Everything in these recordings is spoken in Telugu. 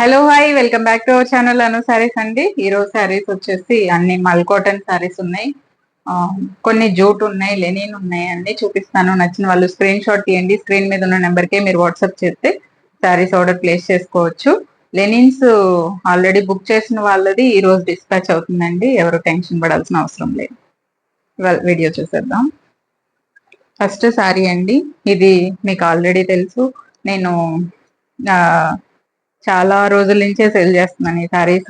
Hello hi welcome back to our channel Anu sarees అండి. ఈరోజు సారీస్ వచ్చేసి అన్ని మల్ కాటన్ సారీస్ ఉన్నాయి, కొన్ని జూట్ ఉన్నాయి, లెనిన్ ఉన్నాయి, అన్ని చూపిస్తాను. నచ్చిన వాళ్ళు స్క్రీన్ షాట్ తీయండి. స్క్రీన్ మీద ఉన్న నెంబర్కే మీరు వాట్సాప్ చేస్తే సారీస్ ఆర్డర్ ప్లేస్ చేసుకోవచ్చు. లెనిన్స్ ఆల్రెడీ బుక్ చేసిన వాళ్ళది ఈ రోజు డిస్పాచ్ అవుతుందండి, ఎవరు టెన్షన్ పడాల్సిన అవసరం లేదు. వీడియో చూసేద్దాం. ఫస్ట్ సారీ అండి, ఇది మీకు ఆల్రెడీ తెలుసు. నేను చాలా రోజుల నుంచే సెల్ చేస్తున్నాను ఈ సారీస్.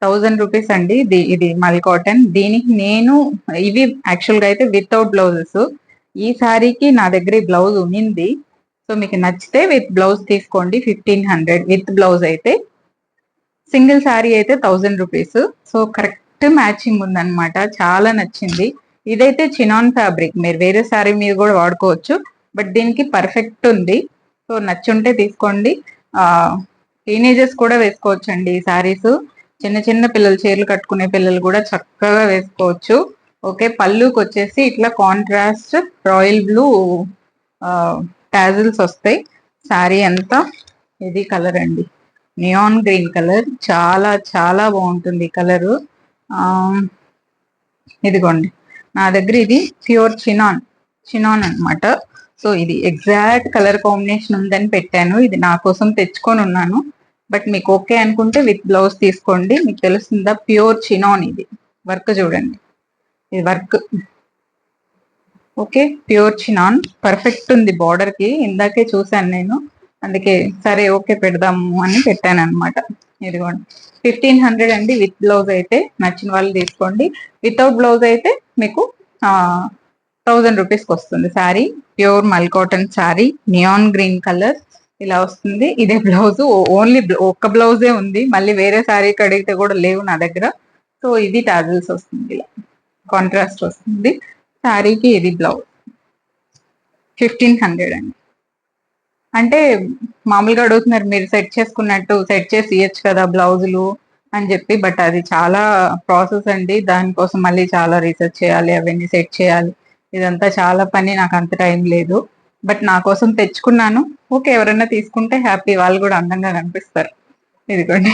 1000 రూపీస్ అండి. ఇది మల్ కాటన్. దీనికి నేను ఇవి యాక్చువల్ గా అయితే వితౌట్ బ్లౌజెస్. ఈ సారీకి నా దగ్గర బ్లౌజ్ ఉంది. సో మీకు నచ్చితే విత్ బ్లౌజ్ తీసుకోండి. 1500 విత్ బ్లౌజ్ అయితే. సింగిల్ సారీ అయితే 1000 రూపీస్. సో కరెక్ట్ మ్యాచింగ్ ఉందన్నమాట, చాలా నచ్చింది. ఇదైతే చినాన్ ఫ్యాబ్రిక్, మీరు వేరే సారీ మీద కూడా వాడుకోవచ్చు, బట్ దీనికి పర్ఫెక్ట్ ఉంది. సో నచ్చుంటే తీసుకోండి. టీనేజర్స్ కూడా వేసుకోవచ్చు అండి ఈ సారీస్. చిన్న చిన్న పిల్లలు, చీరలు కట్టుకునే పిల్లలు కూడా చక్కగా వేసుకోవచ్చు. ఓకే, పళ్ళుకి వచ్చేసి ఇట్లా కాంట్రాస్ట్ రాయల్ బ్లూ టాజిల్స్ వస్తాయి. సారీ అంతా ఇది కలర్ అండి, నియాన్ గ్రీన్ కలర్. చాలా చాలా బాగుంటుంది కలరు. ఇదిగోండి, నా దగ్గర ఇది ప్యూర్ చినాన్ అనమాట. సో ఇది ఎగ్జాక్ట్ కలర్ కాంబినేషన్ ఉందని పెట్టాను. ఇది నా కోసం తెచ్చుకొని ఉన్నాను, బట్ మీకు ఓకే అనుకుంటే విత్ బ్లౌజ్ తీసుకోండి. మీకు తెలుస్తుందా, ప్యూర్ చినాన్. ఇది వర్క్ చూడండి, ఇది work. Okay, pure chinon perfect ఉంది బార్డర్ కి. ఇందాకే చూసాను నేను, అందుకే సరే ఓకే పెడదాము అని పెట్టాను అనమాట. ఇదిగోండి 1500 అండి విత్ బ్లౌజ్ అయితే. నచ్చిన వాళ్ళు తీసుకోండి. వితౌట్ బ్లౌజ్ అయితే మీకు 1000 రూపీస్కి వస్తుంది శారీ. ప్యూర్ మల్ cotton sari, neon green colour ఇలా వస్తుంది. ఇదే బ్లౌజ్, ఓన్లీ ఒక్క బ్లౌజే ఉంది, మళ్ళీ వేరే శారీ కడిగితే కూడా లేవు నా దగ్గర. సో ఇది టాజిల్స్ వస్తుంది, ఇలా కాంట్రాస్ట్ వస్తుంది శారీకి. ఇది బ్లౌజ్ 1500 అండి. అంటే మామూలుగా అడుగుతున్నారు, మీరు సెట్ చేసుకున్నట్టు సెట్ చేసి ఇవ్వచ్చు కదా బ్లౌజులు అని చెప్పి, బట్ అది చాలా ప్రాసెస్ అండి. దానికోసం మళ్ళీ చాలా రీసెర్చ్ చేయాలి, అవన్నీ సెట్ చేయాలి, ఇదంతా చాలా పని. నాకు అంత టైం లేదు, బట్ నా కోసం తెచ్చుకున్నాను. ఓకే, ఎవరైనా తీసుకుంటే హ్యాపీ, వాళ్ళు కూడా అందంగా కనిపిస్తారు. ఇదిగోండి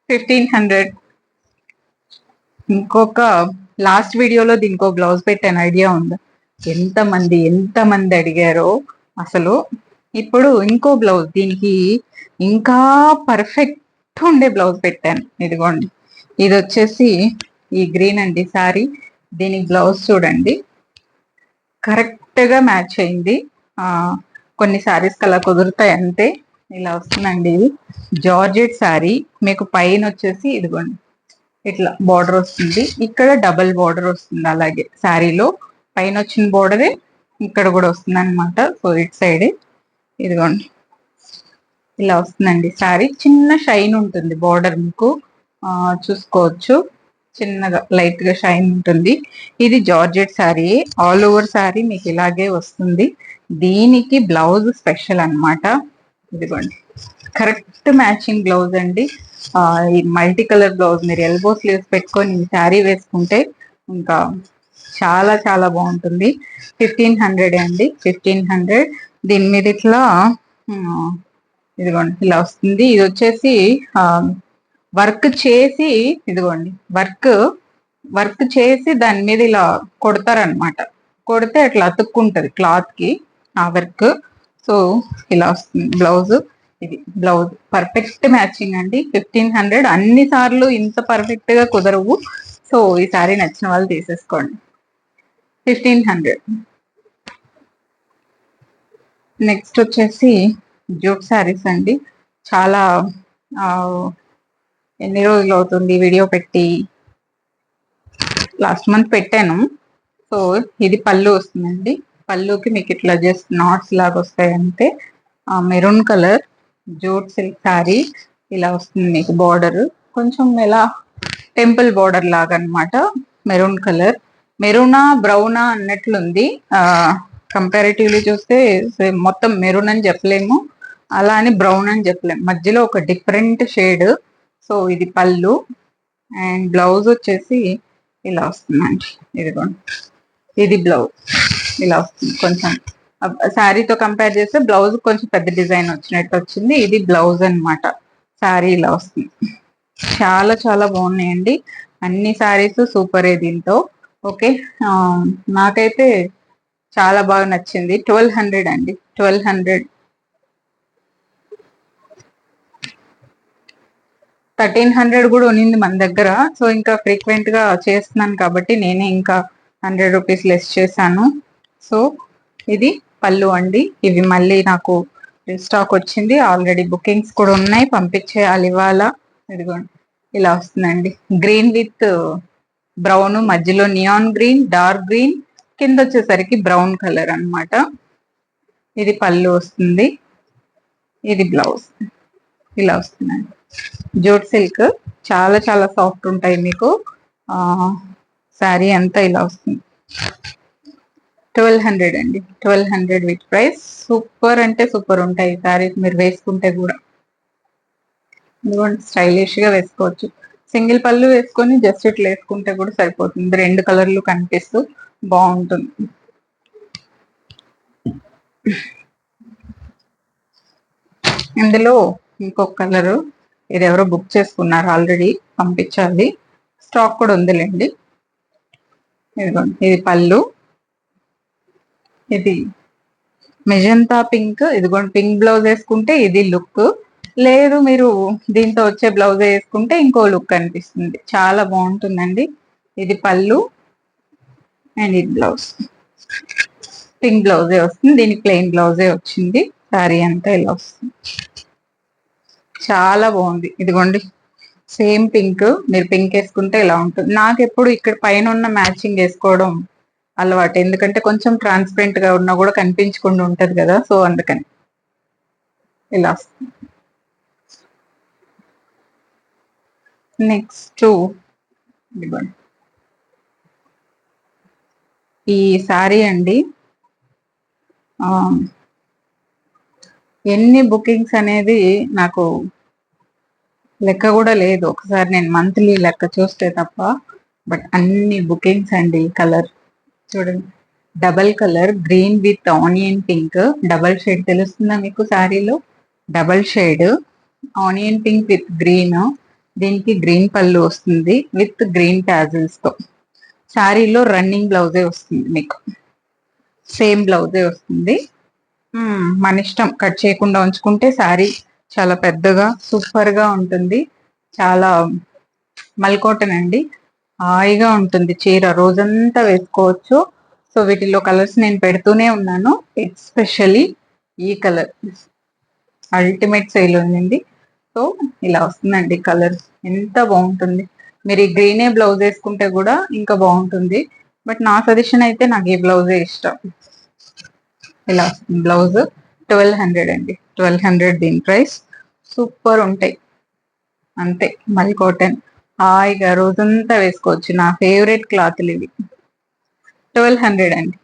1500. ఇంకొక లాస్ట్ వీడియోలో దీనికో బ్లౌజ్ పెట్టాను, ఐడియా ఉందా? ఎంతమంది అడిగారో అసలు. ఇప్పుడు ఇంకో బ్లౌజ్ దీనికి ఇంకా పర్ఫెక్ట్ ఉండే బ్లౌజ్ పెట్టాను. ఇదిగోండి, ఇది వచ్చేసి ఈ గ్రీన్ అండి సారీ. దీనికి బ్లౌజ్ చూడండి, కరెక్ట్ గా మ్యాచ్ అయింది. కొన్ని సారీస్ అలా కుదురుతాయి అంతే. ఇలా వస్తుందండి, ఇది జార్జెట్ సారీ. మీకు పైన వచ్చేసి ఇదిగోండి ఇట్లా బార్డర్ వస్తుంది, ఇక్కడ డబల్ బార్డర్ వస్తుంది. అలాగే శారీలో పైన వచ్చిన బార్డరే ఇక్కడ కూడా వస్తుంది అనమాట. సో ఇటు సైడే ఇదిగోండి ఇలా వస్తుందండి శారీ. చిన్న షైన్ ఉంటుంది బార్డర్, మీకు చూసుకోవచ్చు, చిన్నగా లైట్ గా షైన్ ఉంటుంది. ఇది georgette sari, all over sari మీకు ఇలాగే వస్తుంది. దీనికి బ్లౌజ్ స్పెషల్ అనమాట. ఇదిగోండి కరెక్ట్ మ్యాచింగ్ బ్లౌజ్ అండి. ఈ మల్టీ కలర్ బ్లౌజ్, మీరు ఎల్బో స్లీవ్స్ పెట్టుకొని ఈ శారీ వేసుకుంటే ఇంకా చాలా చాలా బాగుంటుంది. 1500 అండి, 1500. దీని మీద ఇట్లా ఇదిగోండి ఇలా వస్తుంది. ఇది వచ్చేసి వర్క్ చేసి, ఇదిగోండి వర్క్ చేసి దాని మీద ఇలా కొడతారనమాట. కొడితే అట్లా అతుక్కుంటది క్లాత్ కి ఆ వర్క్. సో ఇలా వస్తుంది బ్లౌజ్. ఇది బ్లౌజ్ పర్ఫెక్ట్ మ్యాచింగ్ అండి. 1500. అన్ని సార్లు ఇంత పర్ఫెక్ట్ గా కుదరవు. సో ఈ సారీ నచ్చిన వాళ్ళు తీసేసుకోండి. 1500. నెక్స్ట్ వచ్చేసి జూట్ శారీస్ అండి. చాలా ఎన్ని రోజులు అవుతుంది వీడియో పెట్టి, లాస్ట్ మంత్ పెట్టాను. సో ఇది పళ్ళు వస్తుందండి. పళ్ళుకి మీకు ఇట్లా జస్ట్ నాట్స్ లాగా వస్తాయి అంతే. Maroon colour jute silk sari ఇలా వస్తుంది. మీకు బార్డర్ కొంచెం ఎలా టెంపుల్ బార్డర్ లాగా అనమాట. మెరూన్ కలర్, మెరూనా బ్రౌనా అన్నట్లుంది. కంపారిటివ్లీ చూస్తే మొత్తం మెరూన్ అని చెప్పలేము, అలా అని బ్రౌన్ అని చెప్పలేము, మధ్యలో ఒక డిఫరెంట్ షేడ్. సో ఇది పళ్ళు, అండ్ బ్లౌజ్ వచ్చేసి ఇలా వస్తుందండి. ఇదిగోండి, ఇది బ్లౌజ్ ఇలా వస్తుంది. కొంచెం శారీతో కంపేర్ చేస్తే బ్లౌజ్ కొంచెం పెద్ద డిజైన్ వచ్చినట్టు వచ్చింది. ఇది బ్లౌజ్ అన్నమాట. శారీ ఇలా వస్తుంది. చాలా చాలా బాగున్నాయండి. అన్ని శారీస్ సూపరే దీంతో. ఓకే, నాకైతే చాలా బాగా నచ్చింది. 1200 అండి, 1200. 1300 కూడా ఉన్నింది మన దగ్గర. సో ఇంకా ఫ్రీక్వెంట్ గా చేస్తున్నాను కాబట్టి నేనే ఇంకా 100 రూపీస్ లెస్ చేశాను. సో ఇది పళ్ళు అండి. ఇవి మళ్ళీ నాకు స్టాక్ వచ్చింది. ఆల్రెడీ బుకింగ్స్ కూడా ఉన్నాయి, పంపించేయాలి ఇవాళ. ఇదిగోండి ఇలా వస్తుందండి. గ్రీన్ విత్ బ్రౌన్, మధ్యలో నియాన్ గ్రీన్, డార్క్ గ్రీన్, కింద వచ్చేసరికి బ్రౌన్ కలర్ అన్నమాట. ఇది పళ్ళు వస్తుంది. ఇది బ్లౌజ్ ఇలా వస్తుందండి. జూట్ సిల్క్ చాలా చాలా సాఫ్ట్ ఉంటాయి మీకు. శారీ అంతా ఇలా వస్తుంది. 1200 అండి, 1200 విత్ ప్రైస్. సూపర్ అంటే సూపర్ ఉంటాయి శారీస్. మీరు వేసుకుంటే కూడా స్టైలిష్ గా వేసుకోవచ్చు. సింగిల్ పళ్ళు వేసుకొని జస్ట్ ఇట్లా వేసుకుంటే కూడా సరిపోతుంది. రెండు కలర్లు కనిపిస్తూ బాగుంటుంది. ఇందులో ఇంకొక కలరు, ఇది ఎవరో బుక్ చేసుకున్నారు ఆల్రెడీ, పంపించాలి. స్టాక్ కూడా ఉందిలేండి. ఇదిగోండి ఇది పళ్ళు. ఇది మెజంతా పింక్. ఇదిగోండి పింక్ బ్లౌజ్ వేసుకుంటే ఇది లుక్. లేదు మీరు దీంతో వచ్చే బ్లౌజ్ వేసుకుంటే ఇంకో లుక్ అనిపిస్తుంది. చాలా బాగుంటుందండి. ఇది పళ్ళు అండ్ ఇది బ్లౌజ్. పింక్ బ్లౌజే వస్తుంది, దీనికి ప్లెయిన్ బ్లౌజే వచ్చింది. శారీ అంతా ఇలా వస్తుంది. చాలా బాగుంది. ఇదిగోండి సేమ్ పింక్. మీరు పింక్ వేసుకుంటే ఇలా ఉంటుంది. నాకు ఎప్పుడు ఇక్కడ పైన ఉన్న మ్యాచింగ్ వేసుకోవడం అలవాటు, ఎందుకంటే కొంచెం ట్రాన్స్పరెంట్ గా ఉన్నా కూడా కనిపించకుండా ఉంటది కదా, సో అందుకని ఇలా వస్తుంది. నెక్స్ట్ ఇదిగోండి ఈ శారీ అండి. ఎన్ని బుకింగ్స్ అనేది నాకు లెక్క కూడా లేదు, ఒకసారి నేను మంత్లీ లెక్క చూస్తే తప్ప. బట్ అన్ని బుకింగ్స్ అండి. కలర్ చూడండి, double colour green with onion pink. Double shade తెలుస్తుందా మీకు శారీలో? Double shade onion pink with green. దీనికి గ్రీన్ పళ్ళు వస్తుంది విత్ గ్రీన్ టాజిల్స్ తో. శారీలో రన్నింగ్ బ్లౌజే వస్తుంది మీకు, సేమ్ బ్లౌజే వస్తుంది. మన ఇష్టం, కట్ చేయకుండా ఉంచుకుంటే శారీ చాలా పెద్దగా సూపర్ గా ఉంటుంది. చాలా మల్కోటన్ అండి, హాయిగా ఉంటుంది చీర, రోజంతా వేసుకోవచ్చు. సో వీటిలో కలర్స్ నేను పెడుతూనే ఉన్నాను. ఎస్పెషల్లీ ఈ కలర్ అల్టిమేట్ సేల్ ఉంది. సో ఇలా వస్తుందండి కలర్, ఎంత బాగుంటుంది. మీరు ఈ గ్రీనే బ్లౌజ్ వేసుకుంటే కూడా ఇంకా బాగుంటుంది. బట్ నా సజెషన్ అయితే నాకు ఈ బ్లౌజే ఇష్టం. ఇలా వస్తుంది బ్లౌజ్. 1200 అండి, 1200 దీని ప్రైస్. సూపర్ ఉంటాయి అంతే. మల్ కాటన్, హాయిగా రోజంతా వేసుకోవచ్చు. నా ఫేవరెట్ క్లాత్లు ఇవి. 1200 అండి.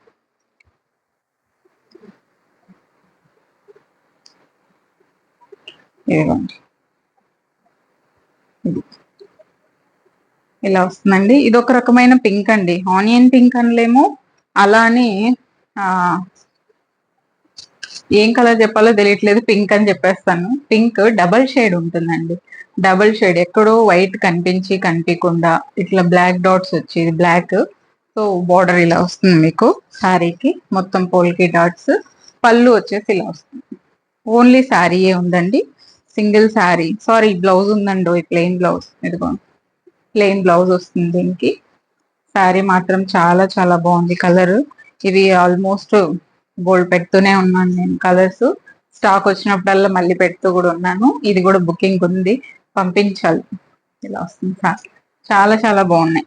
ఇదిగోండి ఇది ఇలా వస్తుందండి. ఇది ఒక రకమైన పింక్ అండి, ఆనియన్ పింక్ అనలేము, అలానే ఏం కలర్ చెప్పాలో తెలియట్లేదు, పింక్ అని చెప్పేస్తాను. పింక్ డబల్ షేడ్ ఉంటుందండి. డబల్ షేడ్ ఎక్కడో వైట్ కనిపించి కనిపించకుండా ఇట్లా బ్లాక్ డాట్స్ వచ్చి బ్లాక్. సో బార్డర్ ఇలా వస్తుంది మీకు శారీకి, మొత్తం పోల్కి డాట్స్. పళ్ళు వచ్చేసి ఇలా వస్తుంది. ఓన్లీ శారీయే ఉందండి, సింగిల్ శారీ. సారీ బ్లౌజ్ ఉందండి, ప్లెయిన్ బ్లౌజ్. ఇదిగో ప్లెయిన్ బ్లౌజ్ వస్తుంది దీనికి. శారీ మాత్రం చాలా చాలా బాగుంది. కలర్ ఇవి ఆల్మోస్ట్ బోల్డ్ పెడుతూనే ఉన్నాను నేను కలర్స్. స్టాక్ వచ్చినప్పుడల్లా మళ్ళీ పెడుతూ కూడా ఉన్నాను. ఇది కూడా బుకింగ్ ఉంది, పంపించాలి. ఇలా వస్తుంది చాలా చాలా బాగున్నాయి.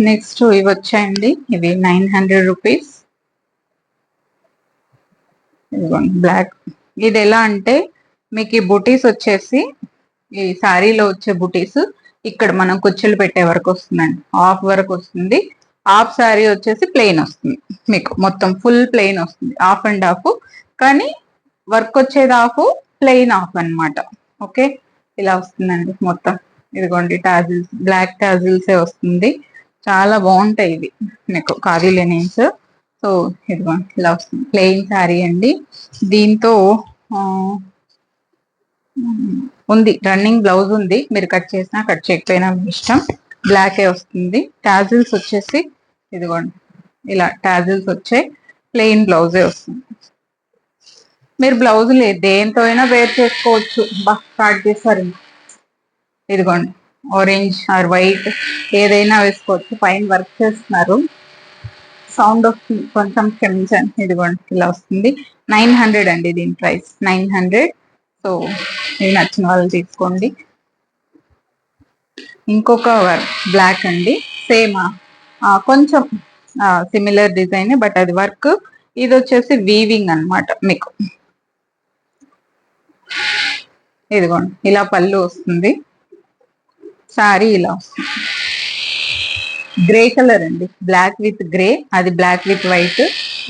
నెక్స్ట్ ఇవి వచ్చాయండి, ఇవి 900 రూపీస్. ఇదిగోండి బ్లాక్. ఇది ఎలా అంటే మీకు ఈ బుటీస్ వచ్చేసి, ఈ శారీలో వచ్చే బుటీస్ ఇక్కడ మనం కుచ్చులు పెట్టే వరకు వస్తుందండి, హాఫ్ వరకు వస్తుంది. హాఫ్ శారీ వచ్చేసి ప్లెయిన్ వస్తుంది మీకు, మొత్తం ఫుల్ ప్లెయిన్ వస్తుంది, హాఫ్ అండ్ హాఫ్. కానీ వర్క్ వచ్చేది హాఫ్, ప్లెయిన్ హాఫ్ అన్నమాట. ఓకే, ఇలా వస్తుందండి మొత్తం. ఇదిగోండి టాజిల్స్, బ్లాక్ టాజిల్సే వస్తుంది. చాలా బాగుంటాయి ఇవి మీకు, ఖాదీ లెనిన్స్. సో సో ఇదిగో ఇలా వస్తుంది ప్లెయిన్ శారీ అండి. దీంతో ఉంది రన్నింగ్ బ్లౌజ్ ఉంది, మీరు కట్ చేసినా కట్ చేయకపోయినా మీ ఇష్టం. బ్లాకే వస్తుంది. టాజిల్స్ వచ్చేసి ఇదిగోండి ఇలా టాజిల్స్ వచ్చే ప్లెయిన్ బ్లౌజే వస్తుంది. మీరు బ్లౌజ్ లేదు దేంతో అయినా వేర్ చేసుకోవచ్చు. స్టార్ట్ చేస్తారు. ఇదిగోండి ఆరెంజ్ ఆర్ వైట్ ఏదైనా వేసుకోవచ్చు. పైన వర్క్ చేస్తున్నారు, సౌండ్ వస్తుంది కొంచెం క్షమించండి. ఇదిగోండి ఇలా వస్తుంది. 900 అండి దీని ప్రైస్ 900. సో ఇది నచ్చిన వాళ్ళు తీసుకోండి. ఇంకొక వర్క్ బ్లాక్ అండి, సేమ్ కొంచెం సిమిలర్ డిజైన్ బట్ అది వర్క్. ఇది వచ్చేసి వీవింగ్ అన్నమాట. మీకు ఇదిగోండి ఇలా పళ్ళు వస్తుంది, సారీ ఇలా వస్తుంది. గ్రే కలర్ అండి, బ్లాక్ విత్ గ్రే, అది బ్లాక్ విత్ వైట్,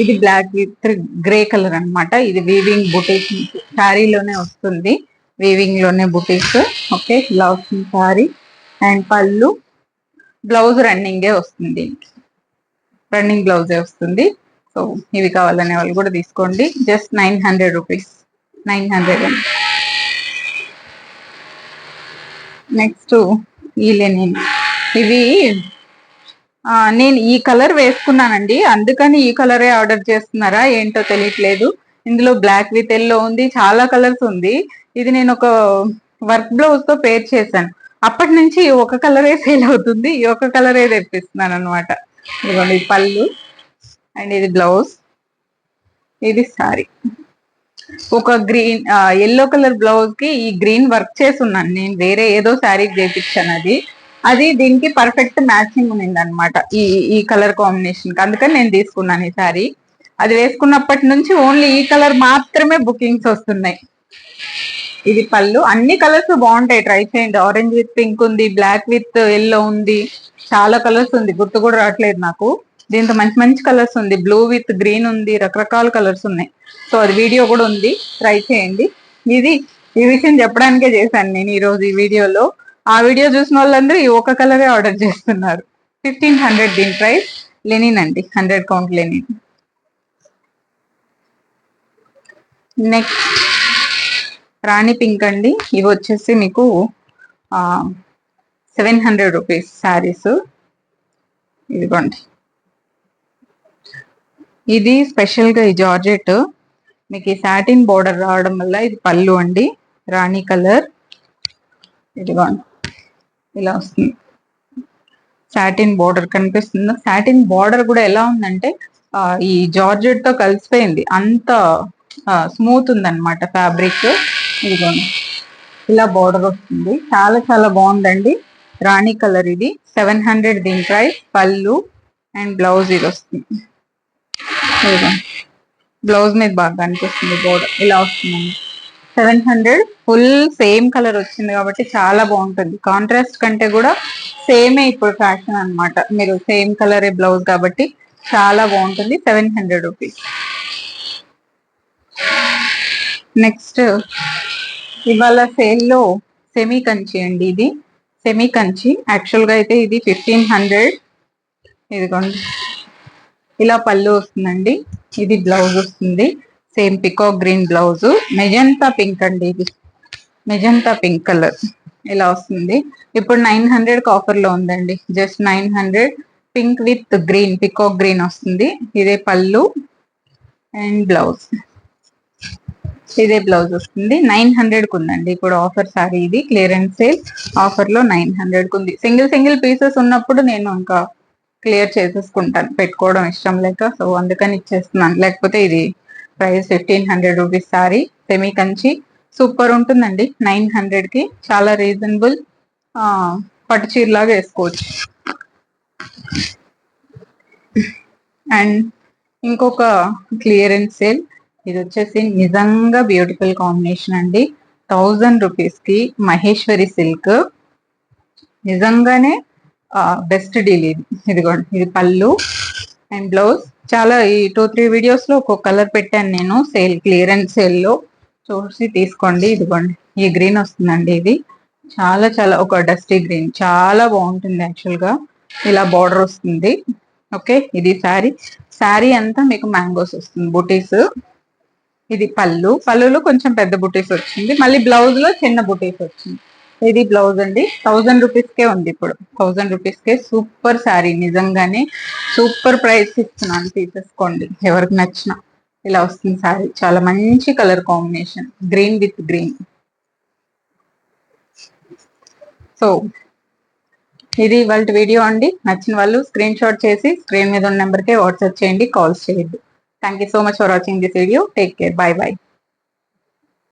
ఇది బ్లాక్ విత్ గ్రే కలర్ అన్నమాట. ఇది వీవింగ్ బుటీస్ శారీలోనే వస్తుంది, వీవింగ్ లోనే బుటీస్. ఓకే ఇలా వస్తుంది శారీ. అండ్ పళ్ళు, బ్లౌజ్ రన్నింగే వస్తుంది, రన్నింగ్ బ్లౌజే వస్తుంది. సో ఇవి కావాలనే వాళ్ళు కూడా తీసుకోండి. జస్ట్ 900 రూపీస్, 900 అండి. నెక్స్ట్ ఈ లెనిన్, ఇవి నేను ఈ కలర్ వేసుకున్నానండి, అందుకని ఈ కలరే ఆర్డర్ చేస్తున్నారా ఏంటో తెలియట్లేదు. ఇందులో బ్లాక్ విత్ ఎల్లో ఉంది, చాలా కలర్స్ ఉంది. ఇది నేను ఒక వర్క్ బ్లౌజ్ తో పేర్ చేశాను, అప్పటి నుంచి ఒక కలరే సేల్ అవుతుంది, ఈ ఒక కలరే తెప్పిస్తున్నాను అనమాట. ఇదిగోండి పళ్ళు అండ్ ఇది బ్లౌజ్, ఇది సారీ. ఒక గ్రీన్ ఎల్లో కలర్ బ్లౌజ్ కి ఈ గ్రీన్ వర్క్ చేసి ఉన్నాను నేను, వేరే ఏదో శారీ చేపించాను, అది దీనికి పర్ఫెక్ట్ మ్యాచింగ్ ఉంది అనమాట ఈ కలర్ కాంబినేషన్ కి, అందుకని నేను తీసుకున్నాను ఈ శారీ. అది వేసుకున్నప్పటి నుంచి ఓన్లీ ఈ కలర్ మాత్రమే బుకింగ్స్ వస్తున్నాయి. ఇది పళ్ళు, అన్ని కలర్స్ బాగుంటాయి, ట్రై చేయండి. ఆరెంజ్ విత్ పింక్ ఉంది, బ్లాక్ విత్ ఎల్లో ఉంది, చాలా కలర్స్ ఉంది, గుర్తు కూడా రావట్లేదు నాకు. దీంతో మంచి మంచి కలర్స్ ఉంది, బ్లూ విత్ గ్రీన్ ఉంది, రకరకాల కలర్స్ ఉన్నాయి. సో అది వీడియో కూడా ఉంది, ట్రై చేయండి. ఇది ఈ విషయం చెప్పడానికే చేశాను నేను ఈ రోజు ఈ వీడియోలో. ఆ వీడియో చూసిన వాళ్ళందరూ ఈ ఒక కలరే ఆర్డర్ చేస్తున్నారు. 1500 దీని ప్రైస్. లెనిన్ అండి, 100 కౌంట్ లెనిన్. నెక్స్ట్ రాణి పింక్ అండి, ఇవి వచ్చేసి మీకు 700 రూపీస్ శారీస్. ఇదిగోండి, ఇది స్పెషల్ గా ఈ జార్జెట్ మీకు ఈ సాటిన్ బోర్డర్ రావడం వల్ల ఇది పళ్ళు అండి, రాణి కలర్. ఇదిగోండి ఇలా వస్తుంది, సాటిన్ బోర్డర్ కనిపిస్తుంది. సాటిన్ బోర్డర్ కూడా ఎలా ఉందంటే ఈ జార్జెట్ తో కలిసిపోయింది, అంత స్మూత్ ఉందన్నమాట ఫ్యాబ్రిక్. ఇదిగోండి ఇలా బోర్డర్ వస్తుంది, చాలా చాలా బాగుందండి. రాణి కలర్, ఇది 700 దీని ప్రైస్. పళ్ళు అండ్ బ్లౌజ్ ఇది వస్తుంది. బ్లౌజ్ మీద బాగా అనిపిస్తుంది బోర్డర్, ఇలా వస్తుందండి. 700, ఫుల్ సేమ్ కలర్ వచ్చింది కాబట్టి చాలా బాగుంటుంది. కాంట్రాస్ట్ కంటే కూడా సేమే ఇప్పుడు ఫ్యాషన్ అనమాట, మీరు సేమ్ కలరే బ్లౌజ్ కాబట్టి చాలా బాగుంటుంది. 700 రూపీస్. నెక్స్ట్ ఇవాళ సేల్లో సెమీ కంచి అండి, ఇది సెమీ కంచి. యాక్చువల్ గా అయితే ఇది 1500. ఇదిగోండి ఇలా పళ్ళు వస్తుందండి, ఇది బ్లౌజ్ వస్తుంది, same peacock green blouse. Magenta pink అండి, ఇది మెజంతా పింక్ కలర్ ఇలా వస్తుంది. ఇప్పుడు 900 ఆఫర్ లో ఉందండి, just 900. Pink with green, peacock green వస్తుంది. ఇదే పళ్ళు అండ్ బ్లౌజ్, ఇదే బ్లౌజ్ వస్తుంది. 900 ఉందండి ఇప్పుడు ఆఫర్ సారీ, ఇది క్లియరెన్స్ సేల్ ఆఫర్ లో 900 ఉంది. సింగిల్ సింగిల్ పీసెస్ ఉన్నప్పుడు నేను ఇంకా క్లియర్ చేసేసుకుంటాను, పెట్టుకోవడం ఇష్టం లేక, సో అందుకని ఇచ్చేస్తున్నాను. లేకపోతే ఇది price 1500 rupees sorry, semi Kanchi. Super ఉంటుందండి 900 కి, చాలా రీజనబుల్. పట్టు చీరలాగా వేసుకోవచ్చు. అండ్ ఇంకొక క్లియరెన్స్ సేల్, ఇది వచ్చేసి నిజంగా బ్యూటిఫుల్ కాంబినేషన్ అండి. 1000 రూపీస్ కి మహేశ్వరి సిల్క్, నిజంగానే బెస్ట్ డీల్ ఇది. ఇదిగోండి ఇది పళ్ళు అండ్ బ్లౌజ్. చాలా ఈ 2-3 వీడియోస్ లో ఒక్కొక్క కలర్ పెట్టాను నేను సేల్, క్లియరెన్స్ సేల్ లో, చూసి తీసుకోండి. ఇదిగోండి ఈ గ్రీన్ వస్తుందండి, ఇది చాలా చాలా ఒక డస్టీ గ్రీన్, చాలా బాగుంటుంది. యాక్చువల్ గా ఇలా బార్డర్ వస్తుంది. ఓకే, ఇది శారీ. శారీ అంతా మీకు మ్యాంగోస్ వస్తుంది, బుటీస్. ఇది పళ్ళులో కొంచెం పెద్ద బుటీస్ వచ్చింది, మళ్ళీ బ్లౌజ్ లో చిన్న బుటీస్ వచ్చింది. ఇది బ్లౌజ్ అండి. 1000 రూపీస్కే ఉంది ఇప్పుడు. 1000 రూపీస్కే సూపర్ శారీ, నిజంగానే సూపర్ ప్రైస్ ఇస్తున్నాను, తీసేసుకోండి ఎవరికి నచ్చిన. ఇలా వస్తుంది శారీ, చాలా మంచి colour combination, green with green. So ఇది ఇవాళ వీడియో అండి. నచ్చిన వాళ్ళు స్క్రీన్ షాట్ చేసి స్క్రీన్ మీద ఉన్న నెంబర్కే వాట్సాప్ చేయండి, కాల్స్ చేయొద్దు. Thank you so much for watching this video. Take care, by by.